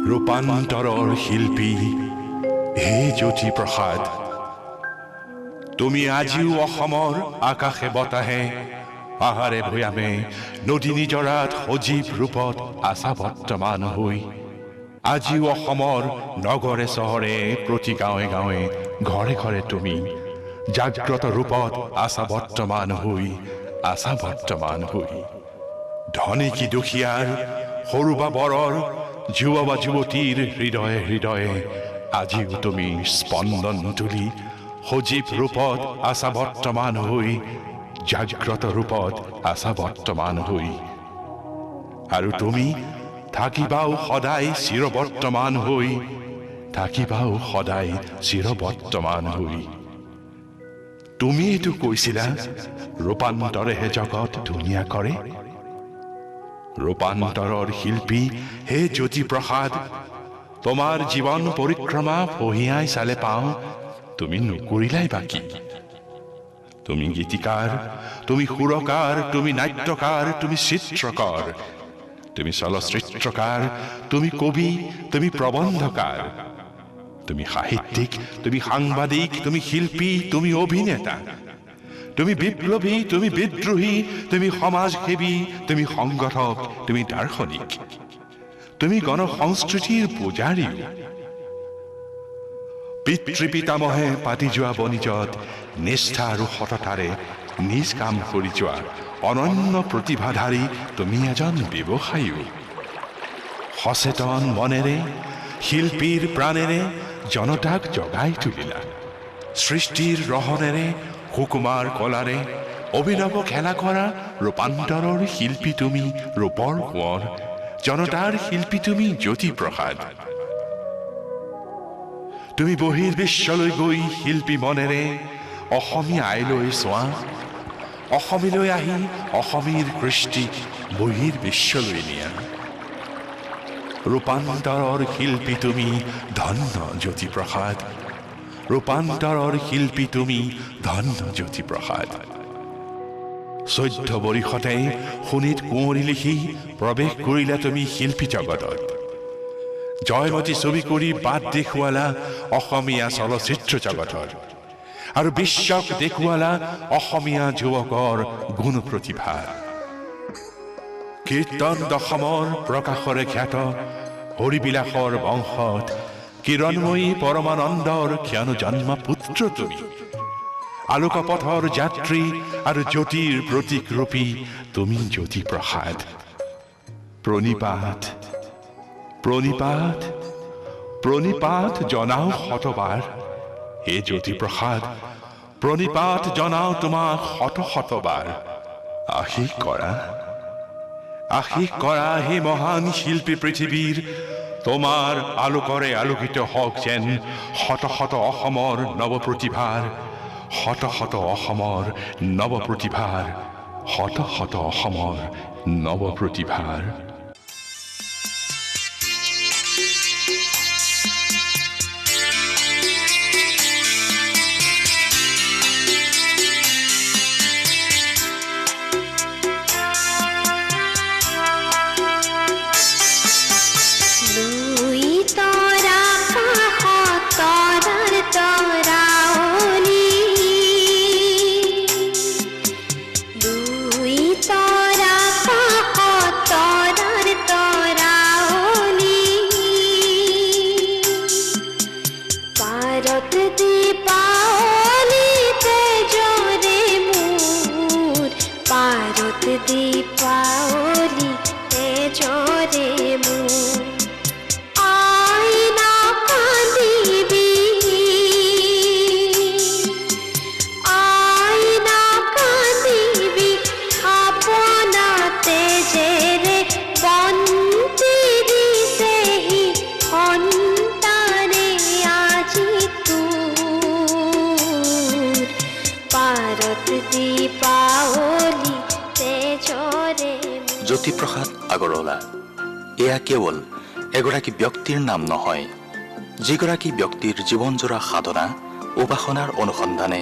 ৰূপান্তৰৰ শিল্পী হে জ্যোতি প্ৰসাদ, তুমি আজিও অসমৰ আকাশে বতাহে পাহাৰে ভৈয়ামে নদী নিজৰাত সজীৱ ৰূপত আছা বৰ্তমান হৈ, আজিও অসমৰ নগৰে চহৰে প্ৰতি গাঁৱে গাঁৱে ঘৰে ঘৰে তুমি জাগ্ৰত ৰূপত আছা বৰ্তমান হৈ, আছা বৰ্তমান হৈ। ধনী কি দুখীয়াৰ, সৰু বা বৰৰ, যুৱ বা যুৱতীৰ হৃদয়ে হৃদয়ে আজিও তুমি স্পন্দন তুলি সজীৱ ৰূপত আছা বৰ্তমান হৈ, জাগ্ৰত ৰূপত আছা বৰ্তমান হৈ। আৰু তুমি থাকিবাও সদায় চিৰবৰ্তমান হৈ, থাকিবাও সদায় চিৰবৰ্তমান হৈ। তুমিয়েতো কৈছিলা ৰূপান্তৰেহে জগত ধুনীয়া কৰে। ৰূপান্তৰৰ শিল্পী হে জ্যোতি প্ৰসাদ, তোমাৰ জীৱন পৰিক্ৰমা পঢ়িয়াই চালে পাওঁ তুমি নকৰিলাই বাকী। তুমি গীতিকাৰ, তুমি সুৰকাৰ, তুমি নাট্যকাৰ, তুমি চিত্ৰকৰ, তুমি চলচ্চিত্ৰকাৰ, তুমি কবি, তুমি প্ৰবন্ধকাৰ, তুমি সাহিত্যিক, তুমি সাংবাদিক, তুমি শিল্পী, তুমি অভিনেতা, তুমি বিপ্লৱী, তুমি বিদ্ৰোহী, তুমি সমাজসেৱী, তুমি সংগঠক, তুমি দাৰ্শনিক, তুমি গণসংস্কৃতিৰ পূজাৰী। পিতৃ পিতামহে পাতি যোৱা বনিজত নিষ্ঠা আৰু সততাৰে নিজ কাম কৰি যোৱা অনন্য প্ৰতিভাধাৰী তুমি এজন ব্যৱসায়ীও। সচেতন মনেৰে শিল্পীৰ প্ৰাণেৰে জনতাক জগাই তুলিলা। সৃষ্টিৰ ৰহনেৰে সুকুমাৰ কলাৰে অভিনৱ খেলা কৰা ৰূপান্তৰৰ শিল্পী তুমি ৰূপৰ কোঁৱৰ, জনতাৰ শিল্পী তুমি জ্যোতি প্ৰসাদ। তুমি বহিৰ্বিশ্বলৈ গৈ শিল্পী মনেৰে অসমীয়া আইলৈ চোৱা, অসমীলৈ আহি অসমীৰ কৃষ্টিক বহিৰ্বিশ্বলৈ নিয়া। ৰূপান্তৰৰ শিল্পী তুমি ধন্য জ্যোতি প্ৰসাদ, ৰূপান্তৰৰ শিল্পী তুমি ধন্য জ্যোতি প্ৰসাদ। 14 বৰ্ষতে সোণিত কুঁৱৰী লিখি প্ৰৱেশ কৰিলা তুমি শিল্পী জগতত। জয়মতী ছবি কৰি বাট দেখুৱালা অসমীয়া চলচ্চিত্ৰ জগতৰ, আৰু বিশ্বক দেখুৱালা অসমীয়া যুৱকৰ গুণ প্ৰতিভা। কীৰ্তন দশমৰ প্ৰকাশৰে খ্যাত হৰিবিলাসৰ বংশত কিৰণময়ী পৰমানন্দৰ ক্ষণ জন্ম পুত্ৰ তুমি। আলোকপথৰ যাত্ৰী আৰু জ্যোতিৰ প্ৰতীক ৰূপী তুমি জ্যোতি প্ৰসাদ। প্ৰণিপাত প্ৰণিপাত প্ৰণিপাত জনাও শতবাৰ হে জ্যোতি প্ৰসাদ, প্ৰণিপাত জনাও তোমাক শত শতবাৰ। আশীষ কৰা হে মহান শিল্পী পৃথিৱীৰ, তোমাৰ আলোকৰে আলোকিত হওক যেন শত শত অসমৰ নৱপ্ৰতিভাৰ, শত শত অসমৰ নৱপ্ৰতিভাৰ, শত শত অসমৰ নৱপ্ৰতিভাৰ। জ্যোতি প্ৰসাদ আগৰৱালা এয়া কেৱল এগৰাকী ব্যক্তিৰ নাম নহয়, যিগৰাকী ব্যক্তিৰ জীৱনজোৰা সাধনা উপাসনাৰ অনুসন্ধানে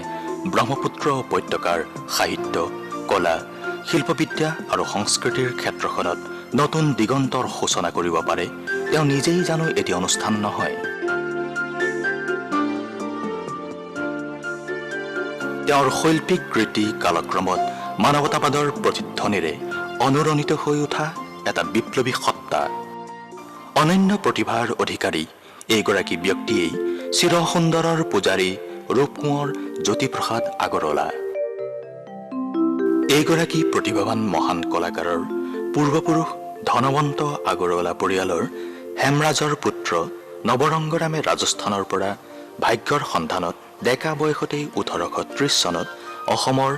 ব্ৰহ্মপুত্ৰ উপত্যকাৰ সাহিত্য, কলা, শিল্পবিদ্যা আৰু সংস্কৃতিৰ ক্ষেত্ৰখনত নতুন দিগন্তৰ সূচনা কৰিব পাৰে তেওঁ নিজেই জানো এটি অনুষ্ঠান নহয়। তেওঁৰ শৈল্পিক কৃতি কালক্ৰমত মানৱতাবাদৰ প্ৰতিধ্বনিৰে অনুৰণিত হৈ উঠা এটা বিপ্লৱী সত্তা। অনন্য প্ৰতিভাৰ অধিকাৰী এইগৰাকী ব্যক্তিয়েই চিৰসুন্দৰৰ পূজাৰী ৰূপকোঁৱৰ জ্যোতিপ্ৰসাদ আগৰৱালা। এইগৰাকী প্ৰতিভাৱান মহান কলাকাৰৰ পূৰ্বপুৰুষ ধনৱন্ত আগৰৱালা পৰিয়ালৰ হেমৰাজৰ পুত্ৰ নৱৰংগৰামে ৰাজস্থানৰ পৰা ভাগ্যৰ সন্ধানত ডেকা বয়সতেই 1830 চনত অসমৰ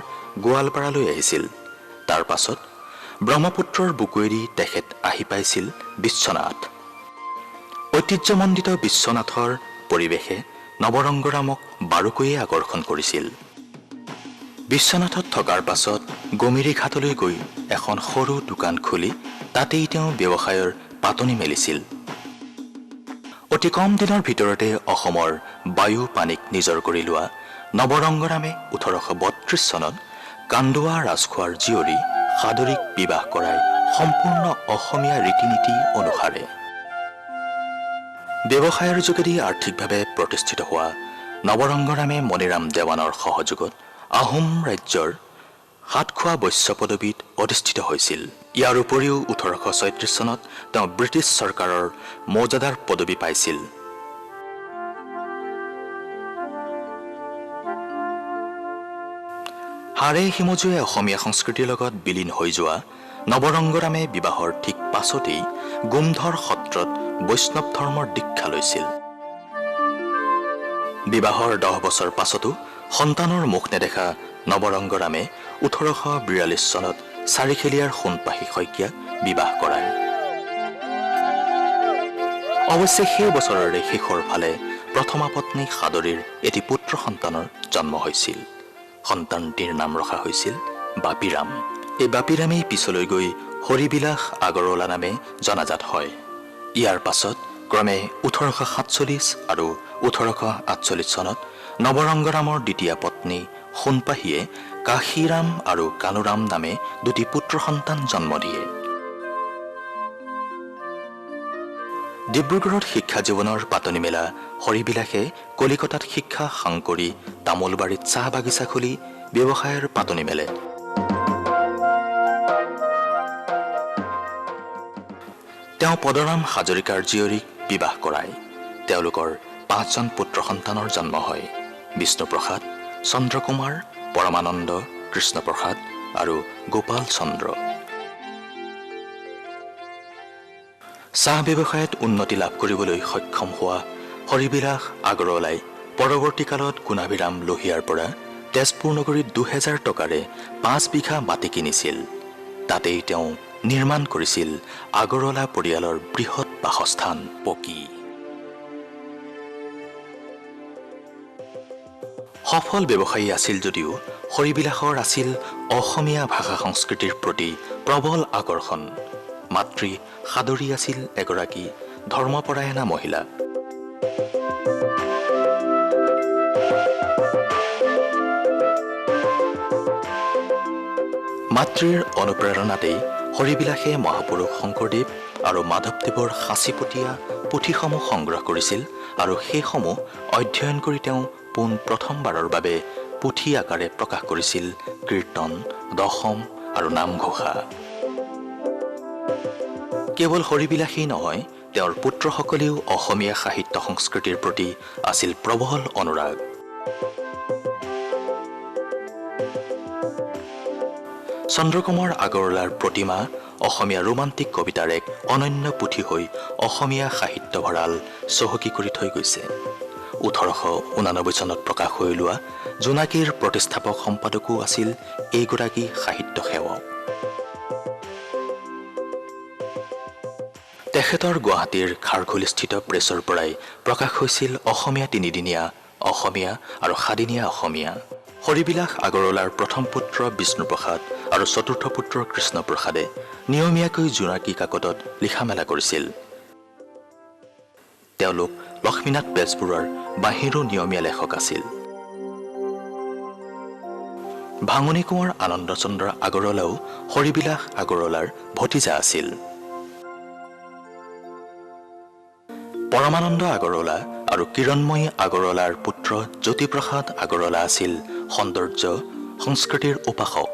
গোৱালপাৰালৈ আহিছিল। তাৰ পাছত ব্ৰহ্মপুত্ৰৰ বুকুৱেদি তেখেত আহি পাইছিল বিশ্বনাথ। ঐতিহ্যমণ্ডিত বিশ্বনাথৰ পৰিৱেশে নৱৰংগৰামক বাৰুকৈয়ে আকৰ্ষণ কৰিছিল। বিশ্বনাথত থকাৰ পাছত গমিৰি ঘাটলৈ গৈ এখন সৰু দোকান খুলি তাতেই তেওঁ ব্যৱসায়ৰ পাতনি মেলিছিল। অতি কম দিনৰ ভিতৰতে অসমৰ বায়ু পানীক নিজৰ কৰি লোৱা নৱৰংগৰামে 1832 চনত কান্দোৱা ৰাজখোৱাৰ জীয়ৰী সাদৰীক বিবাহ কৰাই সম্পূৰ্ণ অসমীয়া ৰীতি নীতি অনুসাৰে। ব্যৱসায়ৰ যোগেদি আৰ্থিকভাৱে প্ৰতিষ্ঠিত হোৱা নৱৰংগৰামে মণিৰাম দেৱানৰ সহযোগত আহোম ৰাজ্যৰ সাতখোৱা বৈশ্য পদবীত অধিষ্ঠিত হৈছিল। ইয়াৰ উপৰিও 1836 চনত তেওঁ ব্ৰিটিছ চৰকাৰৰ মৌজাদাৰ পদবী পাইছিল। হাড়ে হিমজুৱে অসমীয়া সংস্কৃতিৰ লগত বিলীন হৈ যোৱা নৱৰংগৰামে বিবাহৰ ঠিক পাছতেই গোমধৰ সত্ৰত বৈষ্ণৱ ধৰ্মৰ দীক্ষা লৈছিল। বিবাহৰ 10 বছৰ পাছতো সন্তানৰ মুখ নেদেখা নৱৰংগৰামে 1842 চনত চাৰিখেলীয়াৰ সোণপাহী শইকীয়াক বিবাহ কৰায়। অৱশ্যে সেই বছৰৰে শেষৰ ফালে প্ৰথমা পত্নী সাদৰীৰ এটি পুত্ৰ সন্তানৰ জন্ম হৈছিল। সন্তানটিৰ নাম ৰখা হৈছিল বাপিৰাম। এই বাপিৰামেই পিছলৈ গৈ হৰিবিলাস আগৰৱালা নামে জনাজাত হয়। ইয়াৰ পাছত ক্ৰমে 1847 আৰু 1848 চনত নৱৰংগৰামৰ দ্বিতীয়া পত্নী সোণপাহীয়ে কাশীৰাম আৰু কানুৰাম নামে দুটি পুত্ৰ সন্তান জন্ম দিয়ে। ডিব্ৰুগড়ত শিক্ষা জীৱনৰ পাতনি মেলা হৰিবিলাসে কলিকতাত শিক্ষা সাং কৰি তামোলবাৰীত চাহ বাগিচা খুলি ব্যৱসায়ৰ পাতনি মেলে। তেওঁ পদৰাম হাজৰিকাৰ জীয়ৰীক বিবাহ কৰায়। তেওঁলোকৰ 5জন পুত্ৰ সন্তানৰ জন্ম হয়: বিষ্ণুপ্ৰসাদ, চন্দ্ৰকুমাৰ, পৰমানন্দ, কৃষ্ণপ্ৰসাদ আৰু গোপাল চন্দ্ৰ। চাহ ব্যৱসায়ত উন্নতি লাভ কৰিবলৈ সক্ষম হোৱা হৰিবিলাস আগৰৱালাই পৰৱৰ্তী কালত গুণাভিৰাম লোহিয়াৰ পৰা তেজপুৰ নগৰীত 2000 টকাৰে 5 বিঘা মাটি কিনিছিল। তাতেই তেওঁ নিৰ্মাণ কৰিছিল আগৰৱালা পৰিয়ালৰ বৃহৎ বাসস্থান পকী। সফল ব্যৱসায়ী আছিল যদিও হৰিবিলাসৰ আছিল অসমীয়া ভাষা সংস্কৃতিৰ প্ৰতি প্ৰবল আকৰ্ষণ। মাতৃ সাদৰী আছিল এগৰাকী ধৰ্মপৰায়ণা মহিলা। মাতৃৰ অনুপ্ৰেৰণাতেই হৰিবিলাসে মহাপুৰুষ শংকৰদেৱ আৰু মাধৱদেৱৰ সাঁচিপতীয়া পুথিসমূহ সংগ্ৰহ কৰিছিল আৰু সেইসমূহ অধ্যয়ন কৰি তেওঁ পোন প্ৰথমবাৰৰ বাবে পুথি আকাৰে প্ৰকাশ কৰিছিল কীৰ্তন, দশম আৰু নামঘোষা। কেৱল হৰিবিলাসেই নহয়, তেওঁৰ পুত্ৰসকলেও অসমীয়া সাহিত্য সংস্কৃতিৰ প্ৰতি আছিল প্ৰবল অনুৰাগ। চন্দ্ৰকুমাৰ আগৰৱালাৰ প্ৰতিমা অসমীয়া ৰোমান্টিক কবিতাৰ এক অনন্য পুথি হৈ অসমীয়া সাহিত্য ভঁৰাল চহকী কৰি থৈ গৈছে। 1889 চনত প্ৰকাশ হৈ ওলোৱা জোনাকীৰ প্ৰতিষ্ঠাপক সম্পাদকো আছিল এইগৰাকী সাহিত্য সেৱক। তেখেতৰ গুৱাহাটীৰ খাৰঘুলিস্থিত প্ৰেছৰ পৰাই প্ৰকাশ হৈছিল অসমীয়া তিনিদিনীয়া, অসমীয়া আৰু সাদিনীয়া অসমীয়া। হৰিবিলাস আগৰৱালাৰ প্ৰথম পুত্ৰ বিষ্ণুপ্ৰসাদ আৰু চতুৰ্থ পুত্ৰ কৃষ্ণপ্ৰসাদে নিয়মীয়াকৈ জোনাকী কাকতত লিখা মেলা কৰিছিল। তেওঁলোক লক্ষ্মীনাথ বেজবৰুৱাৰ বাহিৰো নিয়মীয়া লেখক আছিল। ভাঙনি কোঁৱৰ আনন্দচন্দ্ৰ আগৰৱালাও হৰিবিলাস আগৰৱালাৰ ভতিজা আছিল। পৰমানন্দ আগৰৱালা আৰু কিৰণময়ী আগৰৱালাৰ পুত্ৰ জ্যোতি প্ৰসাদ আগৰৱালা আছিল সৌন্দৰ্য সংস্কৃতিৰ উপাসক।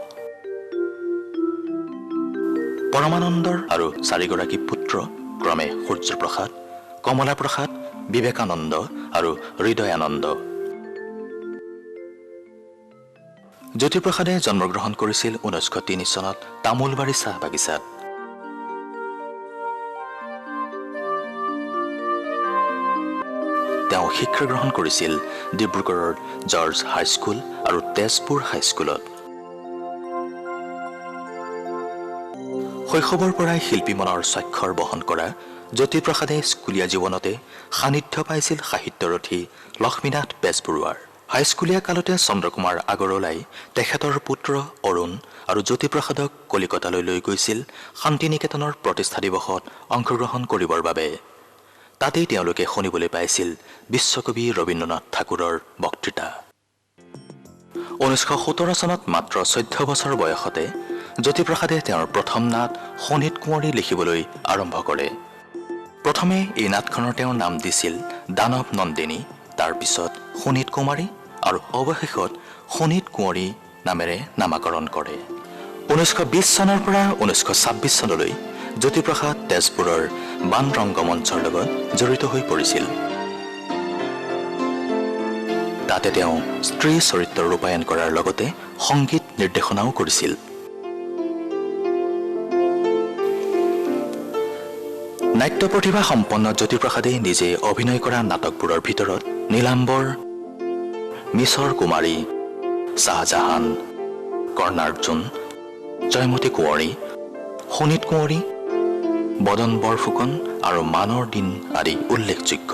পৰমানন্দৰ আৰু 4গৰাকী পুত্ৰ ক্ৰমে সূৰ্যপ্ৰসাদ, কমলা প্ৰসাদ, বিবেকানন্দ আৰু হৃদয়ানন্দ। জ্যোতিপ্ৰসাদে জন্মগ্ৰহণ কৰিছিল 1903 চনত তামোলবাৰী চাহ বাগিচাত। তেওঁ শিক্ষা গ্ৰহণ কৰিছিল ডিব্ৰুগড়ৰ জৰ্জ হাইস্কুল আৰু তেজপুৰ হাইস্কুলত। শৈশৱৰ পৰাই শিল্পী মনৰ স্বাক্ষৰ বহন কৰা জ্যোতিপ্ৰসাদে স্কুলীয়া জীৱনতে সান্নিধ্য পাইছিল সাহিত্যৰথী লক্ষ্মীনাথ বেজবৰুৱাৰ। হাইস্কুলীয়া কালতে চন্দ্ৰকুমাৰ আগৰৱালাই তেখেতৰ পুত্ৰ অৰুণ আৰু জ্যোতিপ্ৰসাদক কলিকতালৈ লৈ গৈছিল শান্তিনিকেতনৰ প্ৰতিষ্ঠা দিৱসত অংশগ্ৰহণ কৰিবৰ বাবে। তাতেই তেওঁলোকে শুনিবলৈ পাইছিল বিশ্বকবি ৰবীন্দ্ৰনাথ ঠাকুৰৰ বক্তৃতা। 1917 চনত মাত্ৰ 14 বছৰ বয়সতে জ্যোতিপ্ৰসাদে তেওঁৰ প্ৰথম নাট শোণিত কুঁৱৰী লিখিবলৈ আৰম্ভ কৰে। প্ৰথমে এই নাটখনৰ তেওঁৰ নাম দিছিল দানৱ নন্দিনী, তাৰপিছত শোণিত কুমাৰী আৰু অৱশেষত শোণিত কুঁৱৰী নামেৰে নামাকৰণ কৰে। 1920 চনৰ পৰা 1926 চনলৈ জ্যোতিপ্ৰসাদ তেজপুৰৰ বান ৰংগমঞ্চৰ লগত জড়িত হৈ পৰিছিল। তাতে তেওঁ স্ত্ৰী চৰিত্ৰ ৰূপায়ণ কৰাৰ লগতে সংগীত নিৰ্দেশনাও কৰিছিল। নাট্য প্ৰতিভা সম্পন্ন জ্যোতিপ্ৰসাদে নিজে অভিনয় কৰা নাটকবোৰৰ ভিতৰত নীলাম্বৰ, মিছৰ কুমাৰী, শ্বাহজাহান, কৰ্ণাৰ্জুন, জয়মতী কুঁৱৰী, শোণিত কুঁৱৰী, বদন বৰফুকন আৰু মানৰ দিন আদি উল্লেখযোগ্য।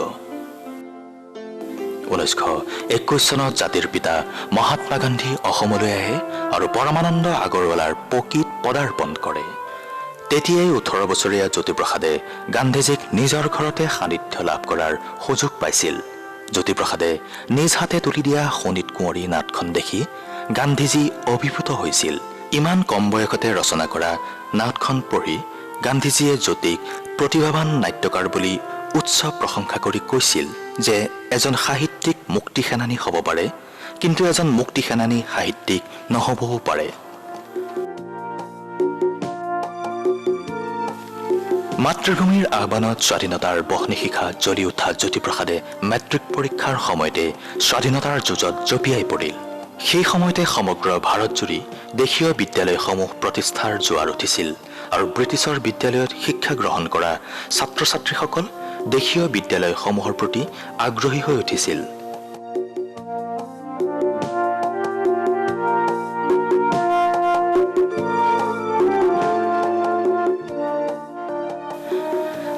1921 চনত জাতিৰ পিতা মহাত্মা গান্ধী অসমলৈ আহে আৰু পৰমানন্দ আগৰৱালাৰ পকীত পদাৰ্পণ কৰে। তেতিয়াই 18 বছৰীয়া জ্যোতিপ্ৰসাদে গান্ধীজীক নিজৰ ঘৰতে সান্নিধ্য লাভ কৰাৰ সুযোগ পাইছিল। জ্যোতিপ্ৰসাদে নিজ হাতে তুলি দিয়া শোণিত কুঁৱৰী নাটখন দেখি গান্ধীজী অভিভূত হৈছিল। ইমান কম বয়সতে ৰচনা কৰা নাটখন পঢ়ি গান্ধীজীয়ে জ্যোতিক প্ৰতিভাৱান নাট্যকাৰ বুলি উচ্চ প্ৰশংসা কৰি কৈছিল যে এজন সাহিত্যিক মুক্তি সেনানী হ'ব পাৰে, কিন্তু এজন মুক্তি সেনানী সাহিত্যিক নহ'বও পাৰে। মাতৃভূমিৰ আহ্বানত স্বাধীনতাৰ বহ্নিশিখা জ্বলি উঠা জ্যোতিপ্ৰসাদে মেট্ৰিক পৰীক্ষাৰ সময়তে স্বাধীনতাৰ যুঁজত জঁপিয়াই পৰিল। সেই সময়তে সমগ্ৰ ভাৰতজুৰি দেশীয় বিদ্যালয়সমূহ প্ৰতিষ্ঠাৰ জোৱাৰ উঠিছিল আৰু ব্ৰিটিছৰ বিদ্যালয়ত শিক্ষা গ্ৰহণ কৰা ছাত্ৰ ছাত্ৰীসকল দেশীয় বিদ্যালয়সমূহৰ প্ৰতি আগ্ৰহী হৈ উঠিছিল।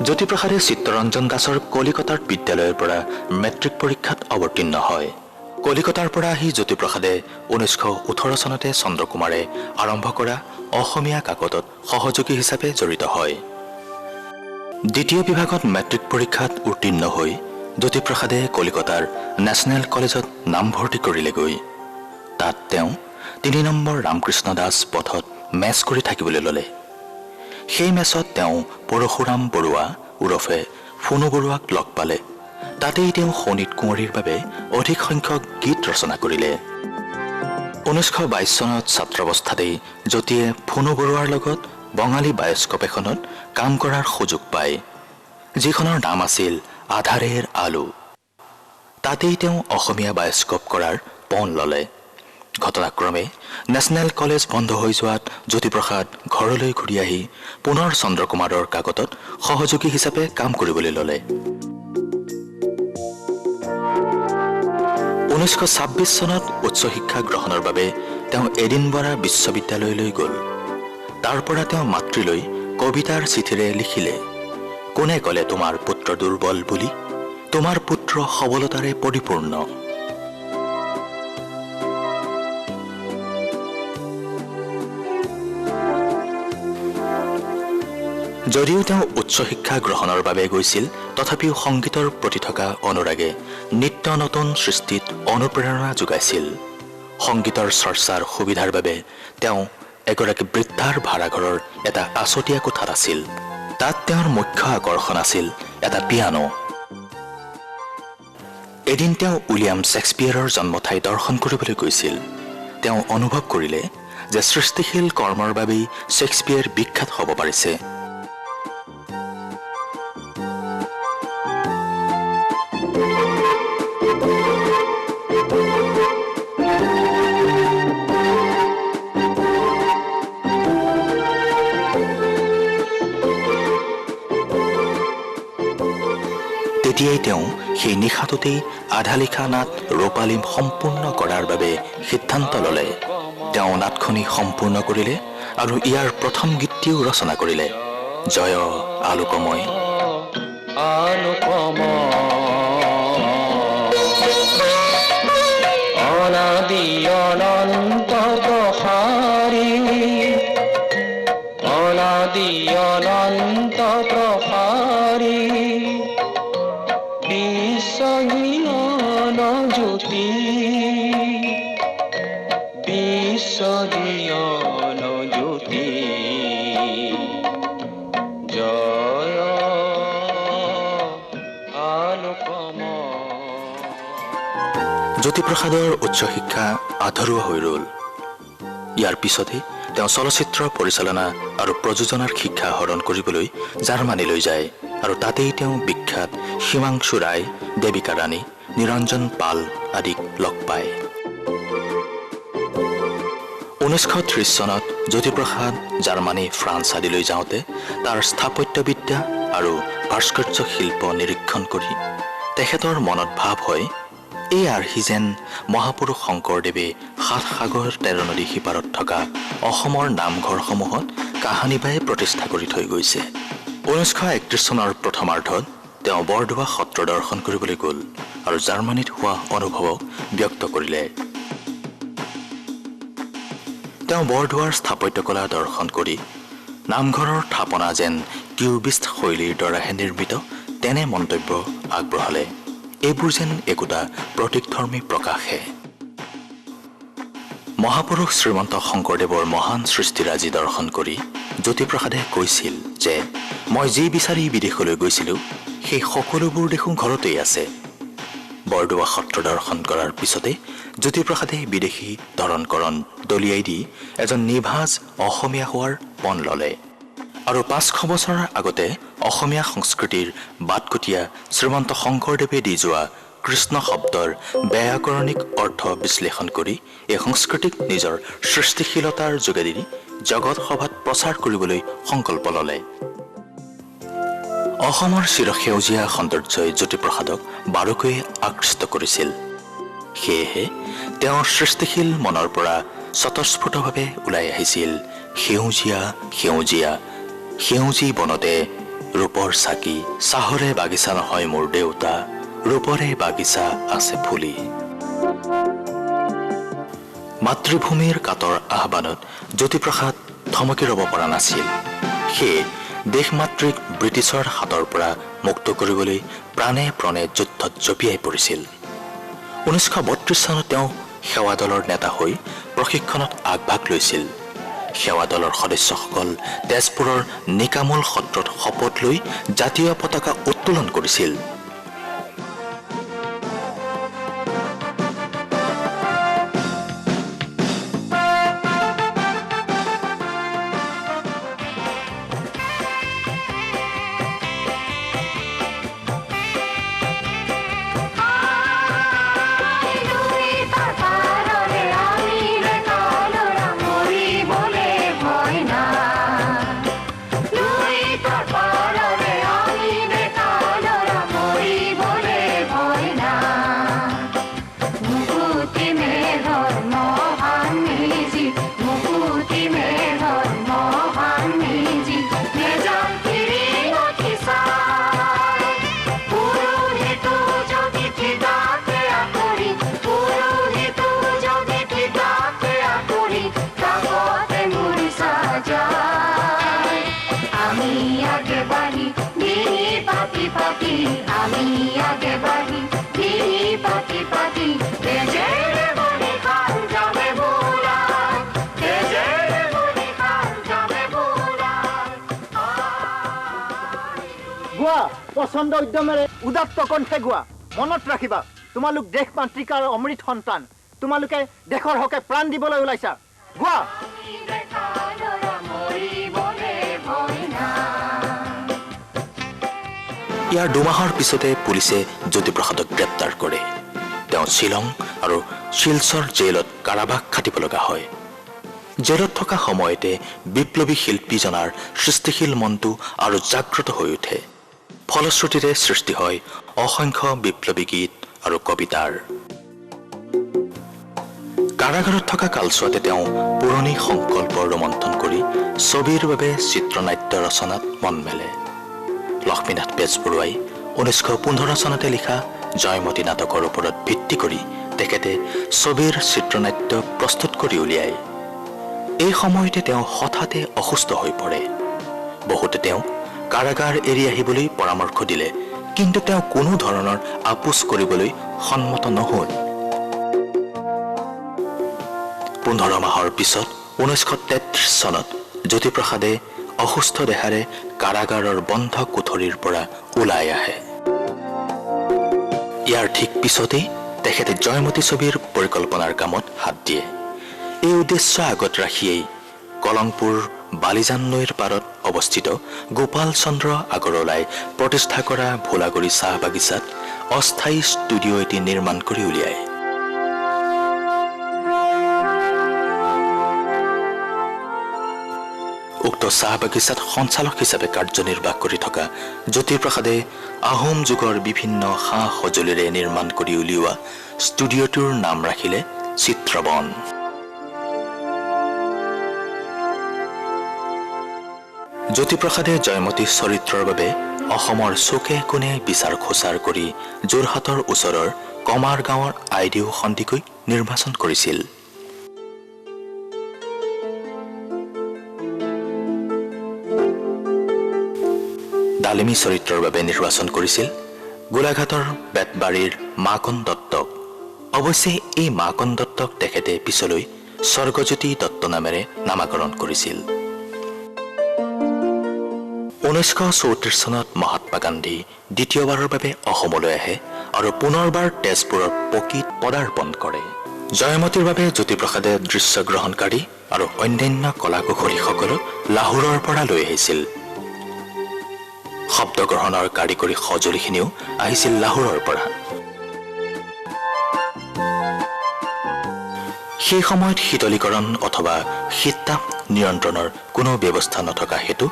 জ্যোতিপ্ৰসাদে চিত্তৰঞ্জন দাসৰ কলিকতাৰ বিদ্যালয়ৰ পৰা মেট্ৰিক পৰীক্ষাত অৱতীৰ্ণ হয়। কলিকতাৰ পৰা আহি জ্যোতিপ্ৰসাদে 1918 চনতে চন্দ্ৰকুমাৰে আৰম্ভ কৰা অসমীয়া কাকতত সহযোগী হিচাপে জড়িত হয়। দ্বিতীয় বিভাগত মেট্ৰিক পৰীক্ষাত উত্তীৰ্ণ হৈ জ্যোতিপ্ৰসাদে কলিকতাৰ নেশ্যনেল কলেজত নামভৰ্তি কৰিলেগৈ। তাত তেওঁ 3 নম্বৰ ৰামকৃষ্ণ দাস পথত মেচ কৰি থাকিবলৈ ল'লে। সেই মেচত তেওঁ পৰশুৰাম বৰুৱা ওৰফে ফুনু বৰুৱাক লগ পালে। তাতেই তেওঁ শোণিত কুঁৱৰীৰ বাবে অধিক সংখ্যক গীত ৰচনা কৰিলে। 1922 চনত ছাত্ৰাৱস্থাতেই জ্যোতিয়ে ফুনু বৰুৱাৰ লগত বঙালী বায়স্কোপ এখনত কাম কৰাৰ সুযোগ পায়, যিখনৰ নাম আছিল আধাৰেৰ আলো। তাতেই তেওঁ অসমীয়া বায়স্কোপ কৰাৰ পণ ল'লে। ঘটনাক্ৰমে নেশ্যনেল কলেজ বন্ধ হৈ যোৱাত জ্যোতিপ্ৰসাদ ঘৰলৈ ঘূৰি আহি পুনৰ চন্দ্ৰকুমাৰৰ কাকতত সহযোগী হিচাপে কাম কৰিবলৈ ল'লে। 1926 চনত উচ্চ শিক্ষা গ্ৰহণৰ বাবে তেওঁ এডিনবৰা বিশ্ববিদ্যালয়লৈ গ'ল। তাৰ পৰা তেওঁ মাতৃলৈ কবিতাৰ চিঠিৰে লিখিলে, কোনে ক'লে তোমাৰ পুত্ৰ দুৰ্বল বুলি, তোমাৰ পুত্ৰ সবলতাৰে পৰিপূৰ্ণ। যদিও তেওঁ উচ্চ শিক্ষা গ্ৰহণৰ বাবে গৈছিল, তথাপিও সংগীতৰ প্ৰতি থকা অনুৰাগে নিত্য নতুন সৃষ্টিত অনুপ্ৰেৰণা যোগাইছিল। সংগীতৰ চৰ্চাৰ সুবিধাৰ বাবে তেওঁ এগৰাকী বৃদ্ধাৰ ভাড়াঘৰৰ এটা আছতীয়া কোঠাত আছিল। তাত তেওঁৰ মুখ্য আকৰ্ষণ আছিল এটা পিয়ানো। এদিন তেওঁ উইলিয়াম শেক্সপিয়াৰৰ জন্মঠাই দৰ্শন কৰিবলৈ গৈছিল। তেওঁ অনুভৱ কৰিলে যে সৃষ্টিশীল কৰ্মৰ বাবেই শেক্সপিয়াৰ বিখ্যাত হ'ব পাৰিছে। তেতিয়াই তেওঁ সেই নিশাটোতেই আধা লিখা নাট ৰূপালীম সম্পূৰ্ণ কৰাৰ বাবে সিদ্ধান্ত ল'লে। তেওঁ নাটখনি সম্পূৰ্ণ কৰিলে আৰু ইয়াৰ প্ৰথম গীতটিও ৰচনা কৰিলে। জয় আলোকময়। অনাদি অনন্ত প্ৰসাৰী, অনাদি অনন্ত প্ৰসাৰী, বিশ্বজ্ঞান জ্যোতি, বিশ্বজ্ঞান জ্যোতি, জয় আলোকময়। জ্যোতিপ্ৰসাদৰ উচ্চ শিক্ষা আধৰুৱা হৈ ৰ'ল। ইয়াৰ পিছতে তেওঁ চলচ্চিত্ৰ পৰিচালনা আৰু প্ৰযোজনাৰ শিক্ষা আহৰণ কৰিবলৈ জাৰ্মানীলৈ যায় আৰু তাতেই তেওঁ বিখ্যাত হিমাংশু ৰায়, দেৱিকা ৰাণী, নিৰঞ্জন পাল আদিক লগ পায়। 1930 চনত জ্যোতিপ্ৰসাদ জাৰ্মানী, ফ্ৰান্স আদিলৈ যাওঁতে তাৰ স্থাপত্যবিদ্যা আৰু ভাস্কৰ্য শিল্প নিৰীক্ষণ কৰি তেখেতৰ মনত ভাৱ হয়, এই আৰ্হি যেন মহাপুৰুষ শংকৰদেৱে 7 সাগৰ 13 নদী সিপাৰত থকা অসমৰ নামঘৰসমূহত কাহানি বাই প্ৰতিষ্ঠা কৰি থৈ গৈছে। 1931 চনৰ প্ৰথমাৰ্ধত তেওঁ বৰদোৱা সত্ৰ দৰ্শন কৰিবলৈ গ'ল আৰু জাৰ্মানীত হোৱা অনুভৱক ব্যক্ত কৰিলে। তেওঁ বৰদোৱাৰ স্থাপত্যকলা দৰ্শন কৰি নামঘৰৰ থাপনা যেন কিউবিষ্ট শৈলীৰ দ্বাৰাহে নিৰ্মিত তেনে মন্তব্য আগবঢ়ালে। এইবোৰ যেন একোটা প্ৰতীকধৰ্মী প্ৰকাশহে। মহাপুৰুষ শ্ৰীমন্ত শংকৰদেৱৰ মহান সৃষ্টিৰাজি দৰ্শন কৰি জ্যোতিপ্ৰসাদে কৈছিল যে মই যি বিচাৰি বিদেশলৈ গৈছিলোঁ সেই সকলোবোৰ দেখোন ঘৰতেই আছে। বৰদোৱা সত্ৰ দৰ্শন কৰাৰ পিছতে জ্যোতিপ্ৰসাদে বিদেশী ধৰণকৰণ দলিয়াই দি এজন নিভাঁজ অসমীয়া হোৱাৰ পণ ল'লে আৰু 500 বছৰৰ আগতে অসমীয়া সংস্কৃতিৰ বাটকটীয়া শ্ৰীমন্ত শংকৰদেৱে দি যোৱা কৃষ্ণ শব্দৰ ব্যাকৰণিক অৰ্থ বিশ্লেষণ কৰি এই সংস্কৃতিক নিজৰ সৃষ্টিশীলতাৰ যোগেদি জগত সভাত প্ৰচাৰ কৰিবলৈ সংকল্প ল'লে। অসমৰ চিৰসেউজীয়া সৌন্দৰ্যই জ্যোতিপ্ৰসাদক বাৰুকৈ আকৃষ্ট কৰিছিল। সেয়েহে তেওঁৰ সৃষ্টিশীল মনৰ পৰা স্বতঃস্ফূৰ্তভাৱে ওলাই আহিছিল সেউজীয়া সেউজীয়া, সেউজী বনতে ৰূপৰ চাকি, চাহৰে বাগিচা নহয় মোৰ দেউতা, ৰূপৰে বাগিচা আছে ফুলি। মাতৃভূমিৰ কাতৰ আহ্বানত জ্যোতিপ্ৰসাদ থমকি ৰ'ব পৰা নাছিল। সেয়ে দেশমাতৃক ব্ৰিটিছৰ হাতৰ পৰা মুক্ত কৰিবলৈ প্ৰাণে প্ৰাণে যুদ্ধত জঁপিয়াই পৰিছিল। 1932 চনত তেওঁ সেৱা দলৰ নেতা হৈ প্ৰশিক্ষণত আগভাগ লৈছিল। সেৱা দলৰ সদস্যসকল তেজপুৰৰ নিকামূল সত্ৰত শপত লৈ জাতীয় পতাকা উত্তোলন কৰিছিল। পছন্দ উদ্যমেৰে উদাত্ত কণ্ঠে গোৱা, মনত ৰাখিবা। তোমালোক দেশ মাতৃকাৰ অমৃত সন্তান তোমালোকে দেশৰ হকে প্ৰাণ দিবলৈ ওলাইছা গোৱা ইয়াৰ দুমাহৰ পিছতে পুলিচে জ্যোতিপ্ৰসাদক গ্ৰেপ্তাৰ কৰে তেওঁ শ্বিলং আৰু শিলচৰ জেলত কাৰাবাস খাটিব লগা হয় জেলত থকা সময়তে বিপ্লৱী শিল্পীজনাৰ সৃষ্টিশীল মনটো আৰু জাগ্ৰত হৈ উঠে ফলশ্ৰুতিৰে সৃষ্টি হয় অসংখ্য বিপ্লৱী গীত আৰু কবিতাৰ কাৰাগাৰত থকা কালছোৱাতে তেওঁ পুৰণি সংকল্পৰ ৰোমন্থন কৰি ছবিৰ বাবে চিত্ৰনাট্য ৰচনাত মন মেলে লক্ষ্মীনাথ বেজবৰুৱাই 1915 চনতে লিখা জয়মতী নাটকৰ ওপৰত ভিত্তি কৰি তেখেতে ছবিৰ চিত্ৰনাট্য প্ৰস্তুত কৰি উলিয়ায় এই সময়তে তেওঁ হঠাতে অসুস্থ হৈ পৰে বহুতে তেওঁ কাৰাগাৰ এৰি আহিবলৈ পৰামৰ্শ দিলে কিন্তু তেওঁ কোনো ধৰণৰ আপোচ কৰিবলৈ সন্মত নহল 15 মাহৰ পিছত 1933 চনত জ্যোতিপ্ৰসাদে অসুস্থ দেহাৰে কাৰাগাৰৰ বন্ধ কোঠৰীৰ পৰা ওলাই আহে ইয়াৰ ঠিক পিছতেই তেখেতে জয়মতী ছবিৰ পৰিকল্পনাৰ কামত হাত দিয়ে এই উদ্দেশ্য আগত ৰাখিয়েই কলংপুৰ বালিজান নৈৰ পাৰত অৱস্থিত গোপাল চন্দ্ৰ আগৰৱালাই প্ৰতিষ্ঠা কৰা ভোলাগুৰি চাহ বাগিচাত অস্থায়ী ষ্টুডিঅ' এটি নিৰ্মাণ কৰি উলিয়ায় উক্ত চাহ বাগিচাত সঞ্চালক হিচাপে কাৰ্যনিৰ্বাহ কৰি থকা জ্যোতিপ্ৰসাদে আহোম যুগৰ বিভিন্ন সা সঁজুলিৰে নিৰ্মাণ কৰি উলিওৱা ষ্টুডিঅ'টোৰ নাম ৰাখিলে চিত্ৰবন জ্যোতিপ্ৰসাদে জয়মতী চৰিত্ৰৰ বাবে অসমৰ চুকে কোণে বিচাৰ খোচাৰ কৰি যোৰহাটৰ ওচৰৰ কমাৰ গাঁৱৰ আইডিও সন্ধিকৈ নিৰ্বাচন কৰিছিল ডালিমী চৰিত্ৰৰ বাবে নিৰ্বাচন কৰিছিল গোলাঘাটৰ বেতবাৰীৰ মাকন দত্তক অৱশ্যে এই মাকন দত্তক তেখেতে পিছলৈ স্বৰ্গজ্যোতি দত্ত নামেৰে নামাকৰণ কৰিছিল 1934 চনত মহাত্মা গান্ধী দ্বিতীয়বাৰৰ বাবে অসমলৈ আহে আৰু পুনৰবাৰ তেজপুৰৰ পকীত পদাৰ্পণ কৰে জয়মতীৰ বাবে জ্যোতিপ্ৰসাদে দৃশ্যগ্ৰহণকাৰী আৰু অন্যান্য কলাকুশলীসকলক লাহোৰৰ পৰা লৈ আহিছিল শব্দগ্ৰহণৰ কাৰিকৰী সঁজুলিখিনিও আহিছিল লাহোৰৰ পৰা সেই সময়ত শীতলীকৰণ অথবা শীততাপ নিয়ন্ত্ৰণৰ কোনো ব্যৱস্থা নথকা হেতু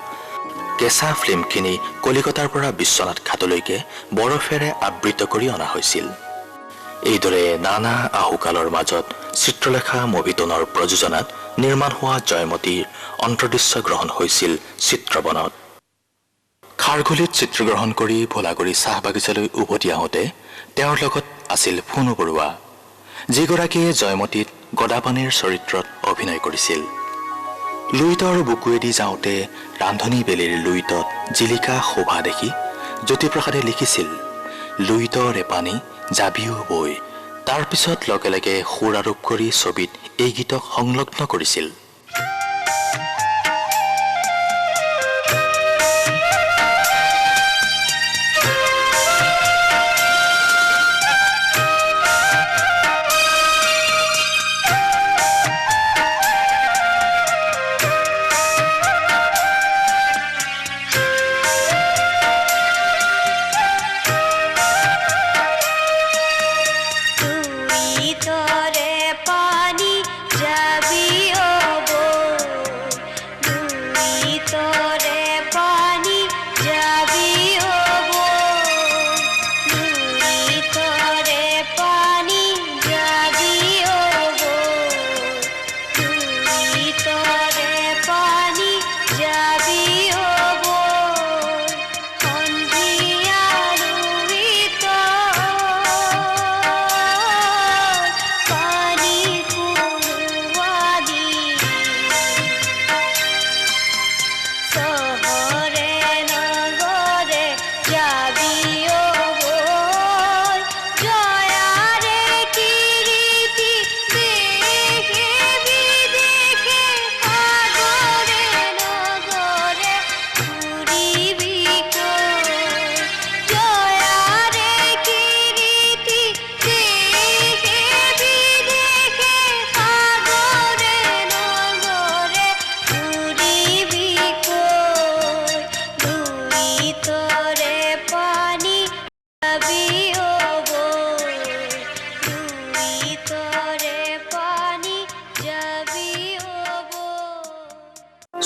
কেঁচা ফিল্মখিনি কলিকতাৰ পৰা বিশ্বনাথ ঘাটলৈকে বৰফেৰে আবৃত কৰি অনা হৈছিল এইদৰে নানা আহুকালৰ মাজত চিত্ৰলেখা মুভিটনৰ প্ৰযোজনাত নিৰ্মাণ হোৱা জয়মতীৰ অন্তৰ্দৃশ্য গ্ৰহণ হৈছিল চিত্ৰবনত খাৰঘুলিত চিত্ৰগ্ৰহণ কৰি ভোলাগুৰি চাহ বাগিচালৈ উভতি আহোঁতে তেওঁৰ লগত আছিল ফুনু বৰুৱা যিগৰাকীয়ে জয়মতীত গদাপানীৰ চৰিত্ৰত অভিনয় কৰিছিল লুইতৰ বুকুৱেদি যাওঁতে ৰান্ধনী বেলিৰ লুইতত জিলিকা শোভা দেখি জ্যোতিপ্ৰসাদে লিখিছিল লুইতৰে পানী যাবিও বৈ তাৰ পিছত লগে লগে সুৰ আৰোপ কৰি ছবিত এই গীতক সংলগ্ন কৰিছিল তৰে পানি যাবি ও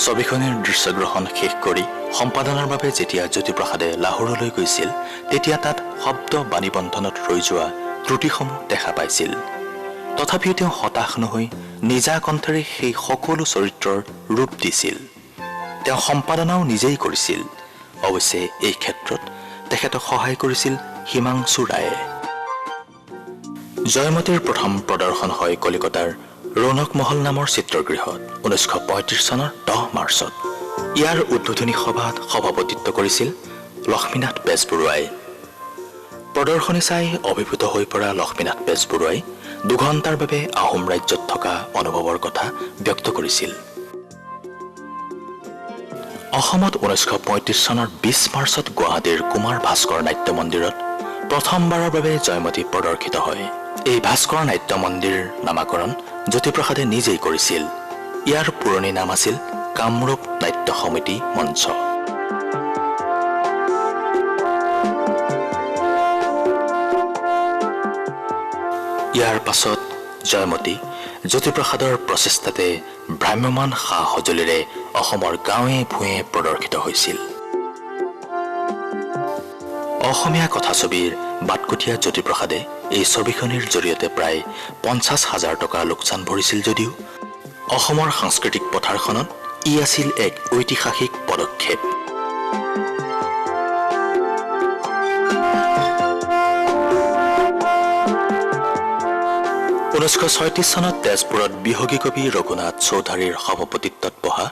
ছবিখনৰ দৃশ্যগ্ৰহণ শেষ কৰি সম্পাদনাৰ বাবে যেতিয়া জ্যোতিপ্ৰসাদে লাহোৰলৈ গৈছিল তেতিয়া তাত শব্দ বাণীবন্ধনত ৰৈ যোৱা ত্ৰুটিসমূহ দেখা পাইছিল। তথাপিও তেওঁ হতাশ নহৈ নিজা কণ্ঠৰে সেই সকলো চৰিত্ৰৰ ৰূপ দিছিল। তেওঁ সম্পাদনাও নিজেই কৰিছিল। অৱশ্যে এই ক্ষেত্ৰত তেখেতক সহায় কৰিছিল হিমাংশু ৰায়ে। জয়মতীৰ প্ৰথম প্ৰদৰ্শন হয় কলিকতাৰ ৰৌনক মহল নামৰ চিত্ৰগৃহত 1935 চনৰ 10 মাৰ্চত। ইয়াৰ উদ্বোধনী সভাত সভাপতিত্ব কৰিছিল লক্ষ্মীনাথ বেজবৰুৱাই। প্ৰদৰ্শনী চাই অভিভূত হৈ পৰা লক্ষ্মীনাথ বেজবৰুৱাই 2 ঘণ্টাৰ বাবে আহোম ৰাজ্যত থকা অনুভৱৰ কথা ব্যক্ত কৰিছিল। অসমত 1935 চনৰ 20 মাৰ্চত গুৱাহাটীৰ কুমাৰ ভাস্কৰ নাট্য মন্দিৰত প্ৰথমবাৰৰ বাবে জয়মতী প্ৰদৰ্শিত হয়। এই ভাস্কৰ নাট্য মন্দিৰ নামাকৰণ জ্যোতিপ্ৰসাদে নিজেই কৰিছিল। ইয়াৰ পুৰণি নাম আছিল কামৰূপ নাট্য সমিতি মঞ্চ। ইয়াৰ পাছত জয়মতী জ্যোতিপ্ৰসাদৰ প্ৰচেষ্টাতে ভ্ৰাম্যমান সা সঁজুলিৰে অসমৰ গাঁৱে ভূঞে প্ৰদৰ্শিত হৈছিল। অসমীয়া কথাছবিৰ বাটকটীয়া জ্যোতিপ্ৰসাদে এই ছবিখনিৰ জৰিয়তে প্ৰায় 50,000 টকা লোকচান ভৰিছিল যদিও অসমৰ সাংস্কৃতিক পথাৰখনত ই আছিল এক ঐতিহাসিক পদক্ষেপ। (1936 চনত তেজপুৰত বিহগী কবি ৰঘুনাথ চৌধাৰীৰ সভাপতিত্বত বহা